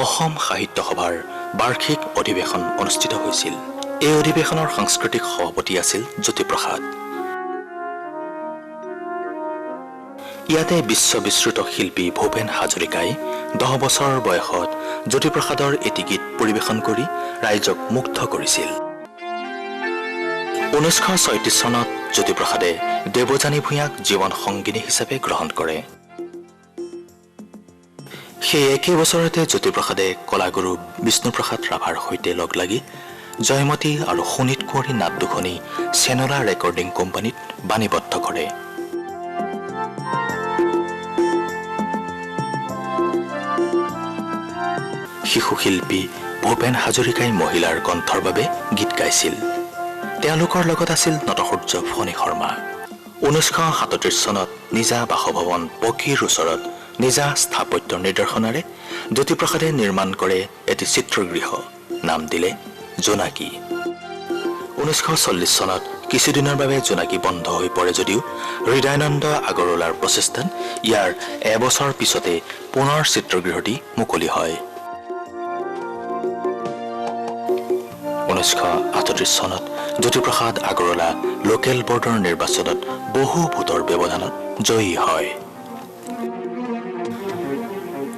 অসম সাহিত্য সভাৰ বাৰ্ষিক অধিৱেশন অনুষ্ঠিত হৈছিল। এই অধিৱেশনৰ সাংস্কৃতিক সভাপতি আছিল জ্যোতিপ্ৰসাদ। ইয়াতে বিশ্ববিশ্ৰুত শিল্পী ভূপেন হাজৰিকাই 10 বছৰ বয়সত জ্যোতিপ্ৰসাদৰ এটি গীত পৰিৱেশন কৰি ৰাইজক মুগ্ধ কৰিছিল। 1936 চনত জ্যোতিপ্ৰসাদে দেৱযানী ভূঞাক জীৱন সংগিনী হিচাপে গ্ৰহণ কৰে। সেই একে বছৰতে জ্যোতিপ্ৰসাদে কলাগুৰু বিষ্ণুপ্ৰসাদ ৰাভাৰ সৈতে লগ লাগি জয়মতী আৰু সুনীত কুঁৱৰী নাট দুখনি চেনলা ৰেকৰ্ডিং কোম্পানীত বাণীবদ্ধ কৰে। শিশু শিল্পী ভূপেন হাজৰিকাই মহিলাৰ কণ্ঠৰ বাবে গীত গাইছিল। তেওঁলোকৰ লগত আছিল নটসূৰ্য ফণী শৰ্মা। 1937 চনত নিজা বাসভৱন পকীৰ ওচৰত নিজা স্থাপত্য নিৰ্দেশনাৰে জ্যোতিপ্ৰসাদে নিৰ্মাণ কৰে এটি চিত্ৰগৃহ, নাম দিলে জোনাকী। 1940 চনত কিছুদিনৰ বাবে জোনাকী বন্ধ হৈ পৰে যদিও হৃদয়ানন্দ আগৰৱালাৰ প্ৰচেষ্টাত ইয়াৰ এবছৰ পিছতে পুনৰ চিত্ৰগৃহটি মুকলি হয়। 1938 চনত জ্যোতিপ্ৰসাদ আগৰৱালা লোকেল বৰ্ডৰ নিৰ্বাচনত বহু ভোটৰ ব্যৱধানত জয়ী হয়।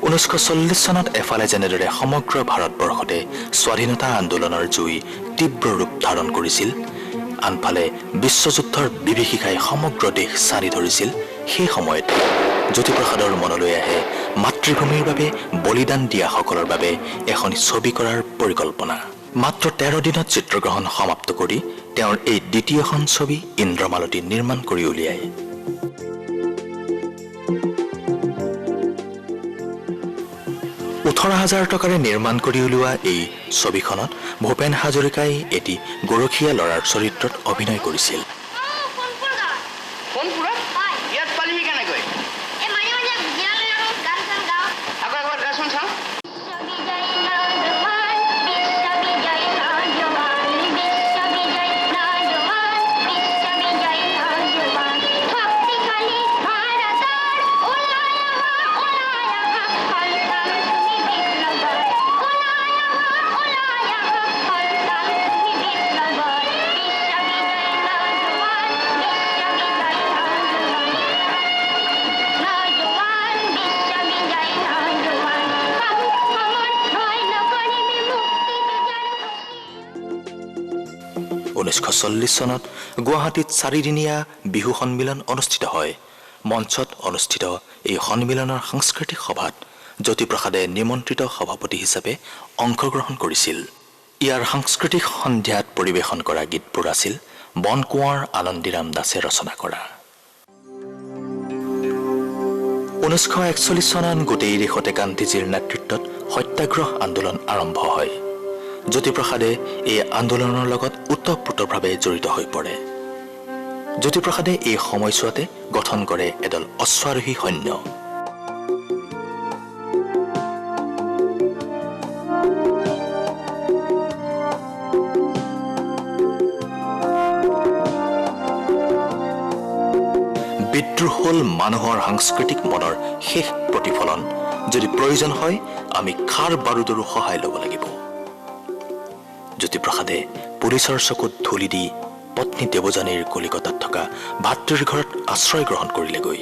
1940 চনত এফালে যেনেদৰে সমগ্ৰ ভাৰতবৰ্ষতে স্বাধীনতা আন্দোলনৰ জুই তীব্ৰ ৰূপ ধাৰণ কৰিছিল, আনফালে বিশ্বযুদ্ধৰ বিভীষিকাই সমগ্ৰ দেশ চানি ধৰিছিল, সেই সময়ত জ্যোতিপ্ৰসাদৰ মনলৈ আহে মাতৃভূমিৰ বাবে বলিদান দিয়াসকলৰ বাবে এখন ছবি কৰাৰ পৰিকল্পনা। মাত্ৰ 13 দিনত চিত্ৰগ্ৰহণ সমাপ্ত কৰি তেওঁৰ এই দ্বিতীয়খন ছবি ইন্দ্ৰমালতী নিৰ্মাণ কৰি উলিয়ায়। $18,000 টকাৰে নিৰ্মাণ কৰি উলিওৱা এই ছবিখনত ভূপেন হাজৰিকাই এটি গৰখীয়া ল'ৰাৰ চৰিত্ৰত অভিনয় কৰিছিল। (1940 চনত গুৱাহাটীত 4দিনীয়া বিহু সন্মিলন অনুষ্ঠিত হয়। মঞ্চত অনুষ্ঠিত এই সন্মিলনৰ সাংস্কৃতিক সভাত জ্যোতিপ্ৰসাদে নিমন্ত্ৰিত সভাপতি হিচাপে অংশগ্ৰহণ কৰিছিল। ইয়াৰ সাংস্কৃতিক সন্ধিয়াত পৰিৱেশন কৰা গীতবোৰ আছিল বন কোঁৱৰ আনন্দীৰাম দাসে ৰচনা কৰা। 1941 চনত গোটেই দেশতে গান্ধীজীৰ নেতৃত্বত সত্যাগ্ৰহ আন্দোলন আৰম্ভ হয়। জ্যোতিপ্ৰসাদে এই আন্দোলনৰ লগত ওতঃপ্ৰোতভাৱে জড়িত হৈ পৰে। জ্যোতিপ্ৰসাদে এই সময়ছোৱাতে গঠন কৰে এদল অশ্বাৰোহী সৈন্য। বিদ্ৰোহ হ'ল মানুহৰ সাংস্কৃতিক মনৰ শেষ প্ৰতিফলন। যদি প্ৰয়োজন হয় আমি খাৰ বাৰুদৰো সহায় ল'ব লাগিব। জ্যোতিপ্ৰসাদে পুলিচৰ চকুত ধূলি দি পত্নী দেৱযানীৰ কলিকতাত থকা ভাতৃৰ ঘৰত আশ্ৰয় গ্ৰহণ কৰিলেগৈ।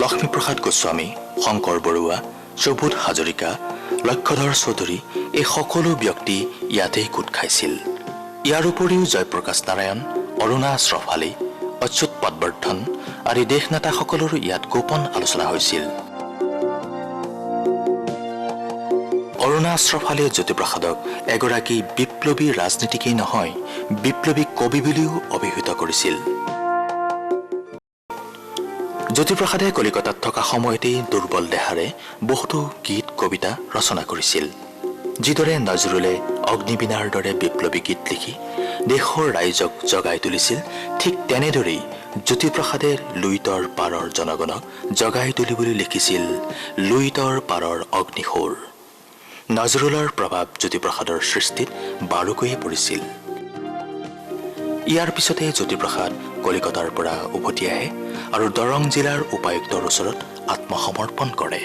লক্ষ্মীপ্ৰসাদ গোস্বামী, শংকৰ বৰুৱা, সুবোধ হাজৰিকা, লক্ষ্যধৰ চৌধুৰী এই সকলো ব্যক্তি ইয়াতেই গোট খাইছিল। ইয়াৰ উপৰিও জয়প্ৰকাশ নাৰায়ণ, অৰুণা শ্ৰফালী, অচ্যুত পদবৰ্ধন আদি দেশ নেতাসকলৰো ইয়াত গোপন আলোচনা হৈছিল। অৰুণা শ্ৰফালীয়ে জ্যোতিপ্ৰসাদক এগৰাকী বিপ্লৱী ৰাজনীতিকেই নহয়, বিপ্লৱী কবি বুলিও অভিহিত কৰিছিল। জ্যোতিপ্ৰসাদে কলিকতাত থকা সময়তেই দুৰ্বল দেহাৰে বহুতো গীত কবিতা ৰচনা কৰিছিল। যিদৰে নজৰুলে অগ্নিবীণাৰ দৰে বিপ্লৱী গীত লিখি দেশৰ ৰাইজক জগাই তুলিছিল, ঠিক তেনেদৰেই জ্যোতিপ্ৰসাদে লুইতৰ পাৰৰ জনগণক জগাই তুলিবলৈ লিখিছিল লুইতৰ পাৰৰ অগ্নিশোৰ। নজৰুলৰ প্ৰভাৱ জ্যোতিপ্ৰসাদৰ সৃষ্টিত বাৰুকৈয়ে পৰিছিল। ইয়াৰ পিছতে জ্যোতিপ্ৰসাদ কলিকতাৰ পৰা উভতি আহে আৰু দৰং জিলাৰ উপায়ুক্তৰ ওচৰত আত্মসমৰ্পণ কৰে।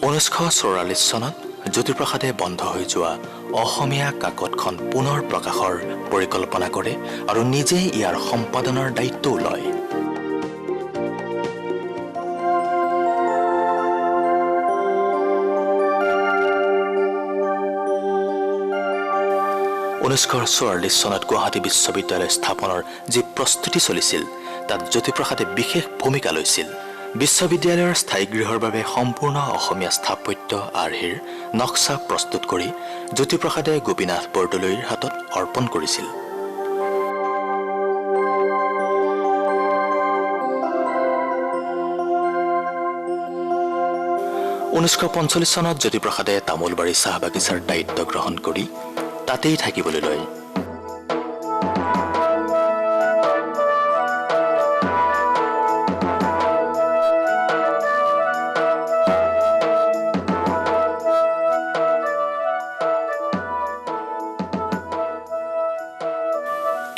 1944 চনত জ্যোতিপ্ৰসাদে বন্ধ হৈ যোৱা অসমীয়া কাকতখন পুনৰ প্ৰকাশৰ পৰিকল্পনা কৰে আৰু নিজে ইয়াৰ সম্পাদনৰ দায়িত্বও লয়। চনত গুৱাহাটী বিশ্ববিদ্যালয় স্থাপনৰ যি প্ৰস্তুতি চলিছিল তাত জ্যোতিপ্ৰসাদে বিশেষ ভূমিকা লৈছিল। বিশ্ববিদ্যালয়ৰ স্থায়ী গৃহৰ বাবে সম্পূৰ্ণ অসমীয়া স্থাপত্য আৰ্হিৰ নক্সা প্ৰস্তুত কৰি জ্যোতিপ্ৰসাদে গোপীনাথ বৰদলৈৰ হাতত অৰ্পণ কৰিছিল। (1945 চনত জ্যোতিপ্ৰসাদে তামোলবাৰী চাহ বাগিচাৰ দায়িত্ব গ্ৰহণ কৰি তাতেই থাকিবলৈ লয়।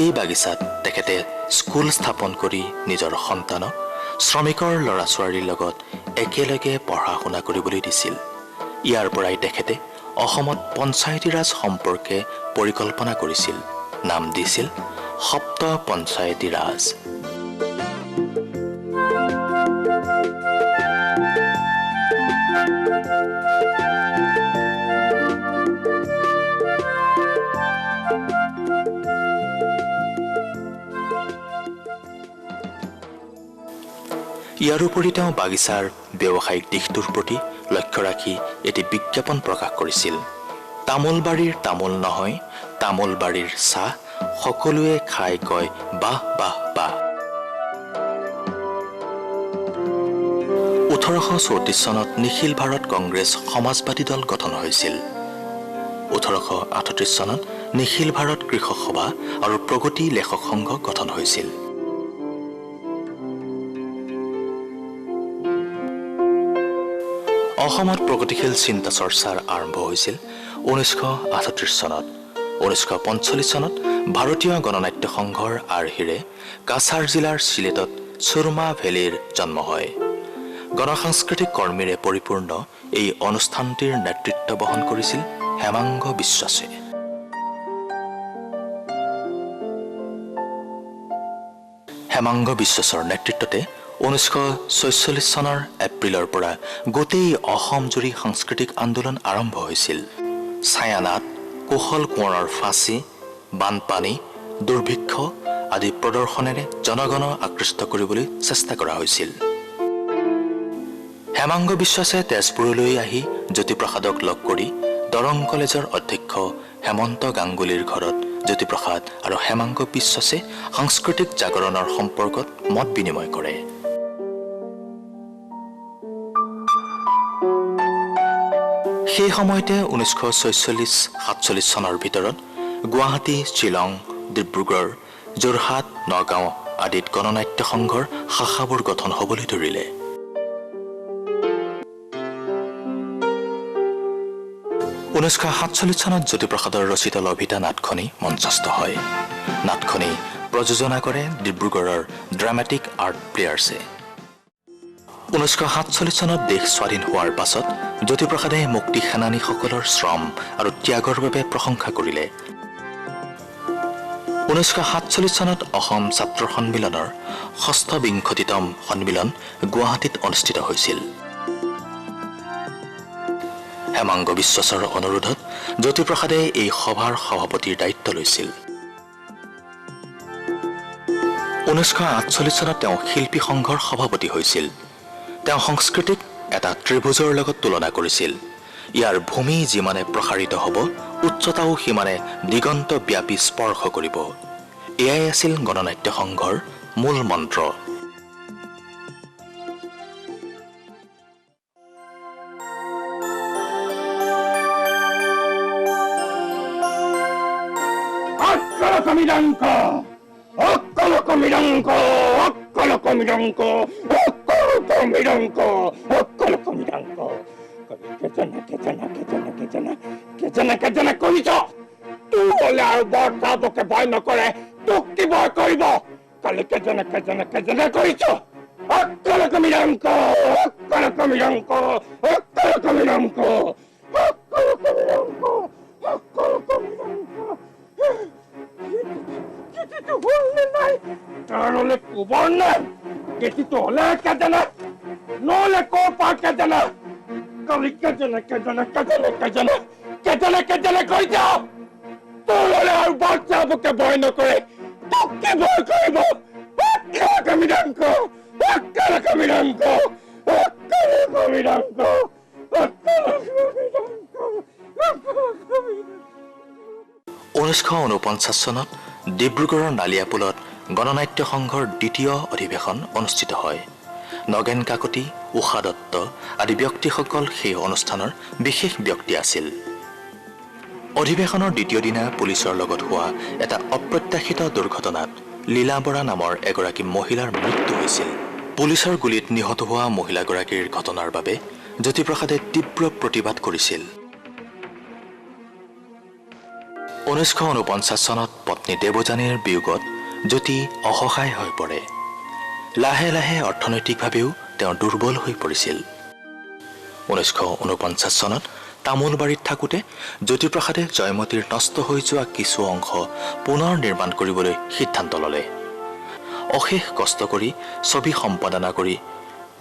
এই বাগিচাত তেখেতে স্কুল স্থাপন কৰি নিজৰ সন্তানক শ্ৰমিকৰ ল'ৰা ছোৱালীৰ লগত একেলগে পঢ়া শুনা কৰিবলৈ দিছিল। ইয়াৰ পৰাই তেখেতে অসমত পঞ্চায়তী ৰাজ সম্পৰ্কে পৰিকল্পনা কৰিছিল। নাম দিছিল সপ্ত পঞ্চায়তী ৰাজ। ইয়াৰ উপৰি তেওঁ বাগিচাৰ ব্যৱসায়িক দিশটোৰ প্ৰতি লক্ষ্য ৰাখি এটি বিজ্ঞাপন প্ৰকাশ কৰিছিল। তামোলবাৰীৰ তামোল নহয়, তামোলবাৰীৰ চাহ, সকলোৱে খাই কয় বাহ বাহ বাহ। 1834 চনত নিখিল ভাৰত কংগ্ৰেছ সমাজবাদী দল গঠন হৈছিল। 1838 চনত নিখিল ভাৰত কৃষক সভা আৰু প্ৰগতি লেখক সংঘ গঠন হৈছিল। অসমত প্ৰগতিশীল চিন্তা চৰ্চাৰ আৰম্ভ হৈছিল 1938 চনত। 1945 চনত ভাৰতীয় গণনাট্য সংঘৰ আৰ্হিৰে কাছাৰ জিলাৰ চিলেটত সুৰমা ভেলীৰ জন্ম হয়। গণসাংস্কৃতিক কৰ্মীৰে পৰিপূৰ্ণ এই অনুষ্ঠানটিৰ নেতৃত্ব বহন কৰিছিল হেমাংগ বিশ্বাসে। হেমাংগ বিশ্বাসৰ নেতৃত্বতে 1946 চনৰ এপ্ৰিলৰ পৰা গোটেই অসম জুৰি সাংস্কৃতিক আন্দোলন আৰম্ভ হৈছিল। ছায়ানাট, কুশল কোঁৱৰৰ ফাঁচী, বানপানী, দুৰ্ভিক্ষ আদি প্ৰদৰ্শনেৰে জনগণক আকৃষ্ট কৰিবলৈ চেষ্টা কৰা হৈছিল। হেমাংগ বিশ্বাসে তেজপুৰলৈ আহি জ্যোতিপ্ৰসাদক লগ কৰি দৰং কলেজৰ অধ্যক্ষ হেমন্ত গাংগুলীৰ ঘৰত জ্যোতিপ্ৰসাদ আৰু হেমাংগ বিশ্বাসে সাংস্কৃতিক জাগৰণৰ সম্পৰ্কত মত বিনিময় কৰে। সেই সময়তে 1946-47 চনৰ ভিতৰত গুৱাহাটী, শ্বিলং, ডিব্ৰুগড়, যোৰহাট, নগাঁও আদিত গণনাট্য সংঘৰ শাখাবোৰ গঠন হ'বলৈ ধৰিলে। 1947 চনত জ্যোতিপ্ৰসাদৰ ৰচিত লভিতা নাটখনি মঞ্চস্থ হয়। নাটখনি প্ৰযোজনা কৰে ডিব্ৰুগড়ৰ ড্ৰামেটিক আৰ্ট প্লেয়াৰ্ছে। 1947 চনত দেশ স্বাধীন হোৱাৰ পাছত জ্যোতিপ্ৰসাদে মুক্তি সেনানীসকলৰ শ্ৰম আৰু ত্যাগৰ বাবে প্ৰশংসা কৰিলে। 1947 চনত অসম ছাত্ৰ সন্মিলনৰ 6বিংশতিতম সন্মিলন গুৱাহাটীত অনুষ্ঠিত হৈছিল। হেমাংগ বিশ্বাসৰ অনুৰোধত জ্যোতিপ্ৰসাদে এই সভাৰ সভাপতিৰ দায়িত্ব লৈছিল। 1948 চনত তেওঁ শিল্পী সংঘৰ সভাপতি হৈছিল। তেওঁ সংস্কৃতিক এটা ত্ৰিভুজৰ লগত তুলনা কৰিছিল। ইয়াৰ ভূমি যিমানে প্ৰসাৰিত হ'ব, উচ্চতাও সিমানে দিগন্ত ব্যাপী স্পৰ্শ কৰিব। এয়াই আছিল গণনাট্য সংঘৰ মূল মন্ত্ৰ। বৰ্তাবকে ভয় নকৰে, তোক কি ভয় কৰিব? কালি কেজনে কৰিছ নহলে কোবৰ নাই, কেতিটো হলে কেজনে নহলে কৰ পা কেজনে কালি কেজনে কৰিছ। তোৰ হলে আৰু বাচ্চাবকে ভয় নকৰে, তোক কি ভয় কৰিব? কমিৰাংক 1949 চনত ডিব্ৰুগড়ৰ নালিয়াপুলত গণনাট্য সংঘৰ দ্বিতীয় অধিৱেশন অনুষ্ঠিত হয়। নগেন কাকতি, উষা দত্ত আদি ব্যক্তিসকল সেই অনুষ্ঠানৰ বিশেষ ব্যক্তি আছিল। অধিৱেশনৰ দ্বিতীয় দিনা পুলিচৰ লগত হোৱা এটা অপ্ৰত্যাশিত দুৰ্ঘটনাত লীলা বৰা নামৰ এগৰাকী মহিলাৰ মৃত্যু হৈছিল। পুলিচৰ গুলীত নিহত হোৱা মহিলাগৰাকীৰ ঘটনাৰ বাবে জ্যোতিপ্ৰসাদে তীব্ৰ প্ৰতিবাদ কৰিছিল। 1949 চনত পত্নী দেৱযানীৰ বিয়োগত জ্যোতি অসহায় হৈ পৰে। লাহে লাহে অৰ্থনৈতিকভাৱেও তেওঁ দুৰ্বল হৈ পৰিছিল। 1949 চনত তামোলবাৰীত থাকোঁতে জ্যোতিপ্ৰসাদে জয়মতীৰ নষ্ট হৈ যোৱা কিছু অংশ পুনৰ নিৰ্মাণ কৰিবলৈ সিদ্ধান্ত ল'লে। অশেষ কষ্ট কৰি ছবি সম্পাদনা কৰি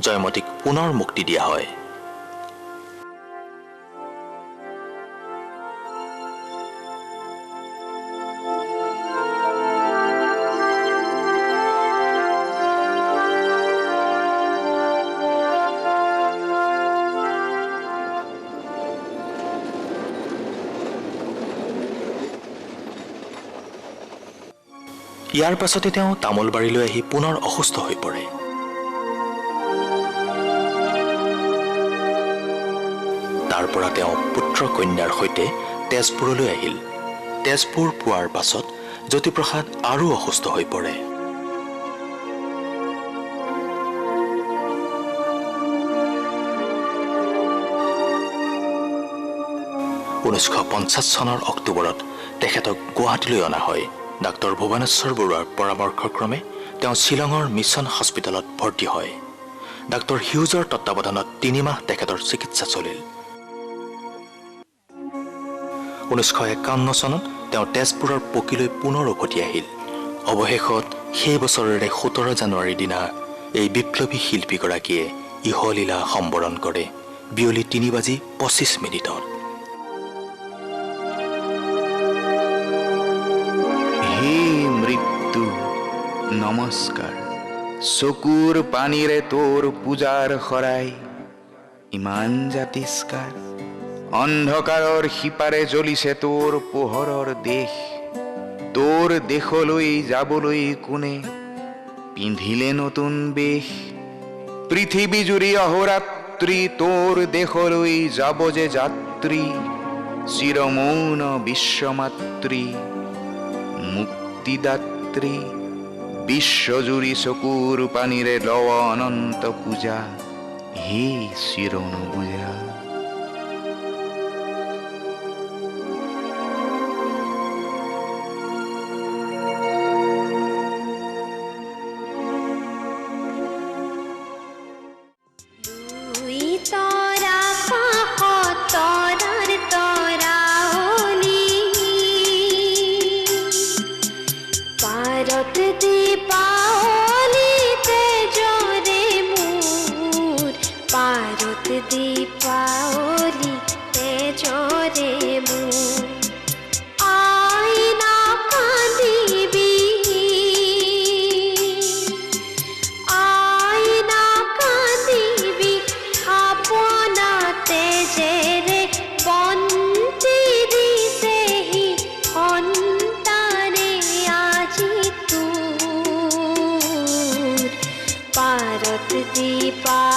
জয়মতীক পুনৰ মুক্তি দিয়া হয়। ইয়াৰ পাছতে তেওঁ তামোলবাৰীলৈ আহি পুনৰ অসুস্থ হৈ পৰে। তাৰ পৰা তেওঁ পুত্ৰ কন্যাৰ সৈতে তেজপুৰলৈ আহিল। তেজপুৰ পোৱাৰ পাছত জ্যোতিপ্ৰসাদ আৰু অসুস্থ হৈ পৰে। (1950 চনৰ অক্টোবৰত তেখেতক গুৱাহাটীলৈ অনা হয়। ডাক্তৰ ভুৱনেশ্বৰ বৰুৱাৰ পৰামৰ্শক্ৰমে তেওঁ শ্বিলঙৰ মিছন হস্পিটেলত ভৰ্তি হয়। ডাক্তৰ হিউজৰ তত্বাৱধানত 3 মাহ তেখেতৰ চিকিৎসা চলিল। 1951 চনত তেওঁ তেজপুৰৰ পকীলৈ পুনৰ উভতি আহিল। অৱশেষত সেই বছৰৰে 17 জানুৱাৰীৰ দিনা এই বিপ্লৱী শিল্পীগৰাকীয়ে ইহলীলা সম্বৰণ কৰে বিয়লি 3:25 মৃত্যু নমস্কাৰ, চকুৰ পানীৰে তোৰ পূজাৰ শৰাই ইমান জাতিষ্কাৰ। অন্ধকাৰৰ সিপাৰে জ্বলিছে তোৰ পোহৰৰ দেশ, তোৰ দেশলৈ যাবলৈ কোনে পিন্ধিলে নতুন বেশ। পৃথিৱী জুৰি অহোৰাত্ৰি তোৰ দেশলৈ যাব যে যাত্ৰী ধৰিত্ৰী চিৰমৌন বিশ্বমাতৃ মুক্তিদাত্ৰী বিশ্বজুৰি চকুৰ পানীৰে লৱ অনন্ত পূজা হে চিৰনুবুজা। Dipaa